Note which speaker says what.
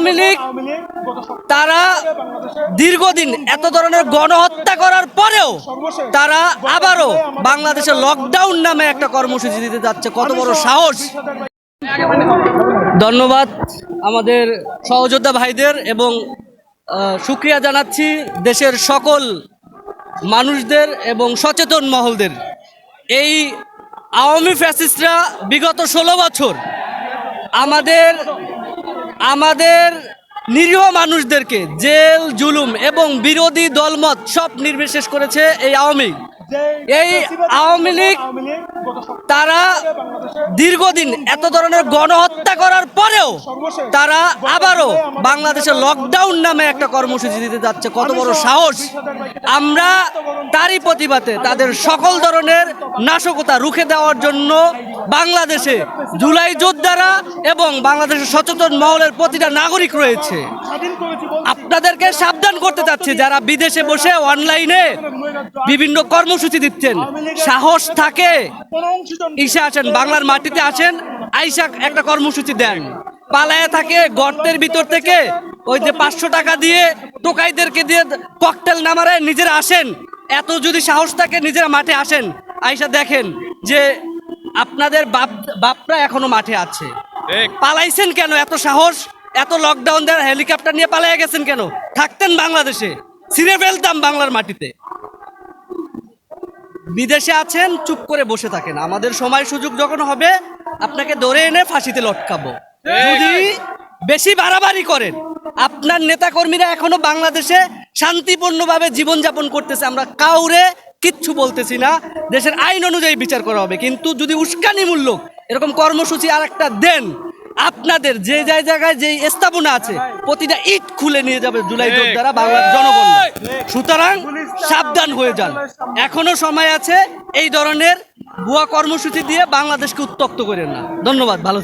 Speaker 1: আওয়ামী লীগ তারা দীর্ঘদিন এত ধরনের গণহত্যা করার পরেও তারা আবারও বাংলাদেশে লকডাউন নামে একটা কর্মসূচি দিতে যাচ্ছে। কত বড় সাহস! ধন্যবাদ আমাদের সহযোদ্ধা ভাইদের এবং শুকরিয়া জানাচ্ছি দেশের সকল মানুষদের এবং সচেতন মহলদের। এই আওয়ামী ফ্যাসিস্টরা বিগত 16 বছর আমাদের নিরীহ মানুষদেরকে জেল জুলুম এবং বিরোধী দলমত সব নির্বিশেষ করেছে এই আওয়ামী লীগ তারা দীর্ঘদিন এত ধরনের গণহত্যা করার পরেও তারা আবারও বাংলাদেশে লকডাউন নামে একটা কর্মসূচি দিতে যাচ্ছে। কত বড় সাহস! আমরা তারই প্রতিবাদে তাদের সকল ধরনের নাশকতা রুখে দেওয়ার জন্য বাংলাদেশে জুলাই যোদ্ধারা এবং বাংলাদেশের সচেতন মহলের প্রতিটা নাগরিক রয়েছে। আপনাদেরকে সাবধান করতে চাচ্ছি, যারা বিদেশে বসে অনলাইনে বিভিন্ন কর্মসূচি দিচ্ছেন, সাহস থাকে ইসে আসেন, বাংলার মাটিতে আসেন, আইসা একটা কর্মসূচি দেন। পালায়া থাকে গর্তের ভিতর থেকে ওই যে 500 টাকা দিয়ে টোকাইদেরকে দিয়ে ককটেল নামারে নিজেরা আসেন। এত যদি সাহস থাকে নিজেরা মাঠে আসেন, আইসা দেখেন যে আপনাদের বাপরা এখনো মাঠে আছে। পালাইছেন কেন? এত সাহস, এত লকডাউন দেওয়ার হেলিকপ্টার নিয়ে পালাইয়া গেছেন কেন? থাকতেন বাংলাদেশে, ছিঁড়ে ফেলতাম বাংলার মাটিতে। বিদেশে আছেন, চুপ করে বসে থাকেন। আমাদের সময় সুযোগ যখন হবে আপনাকে ধরে এনে ফাঁসিতে লটকাবো। যদি বেশি বাড়াবাড়ি করেন, আপনার নেতাকর্মীরা এখনো বাংলাদেশে শান্তিপূর্ণভাবে জীবনযাপন করতেছে, আমরা কাউরে কিচ্ছু বলতেছি না, দেশের আইন অনুযায়ী বিচার করা হবে। কিন্তু যদি উস্কানিমূলক এরকম কর্মসূচি আর একটা দেন, আপনাদের যে জায়গায় যে স্থাপনা আছে প্রতিটা ইট খুলে নিয়ে যাবে জুলাই যোদ্ধারা, বাংলার জনগণ। সুতরাং সাবধান হয়ে যান, এখনো সময় আছে। এই ধরনের ভুয়া কর্মসূচি দিয়ে বাংলাদেশকে উত্তক্ত করেন না। ধন্যবাদ, ভালো থাকবেন।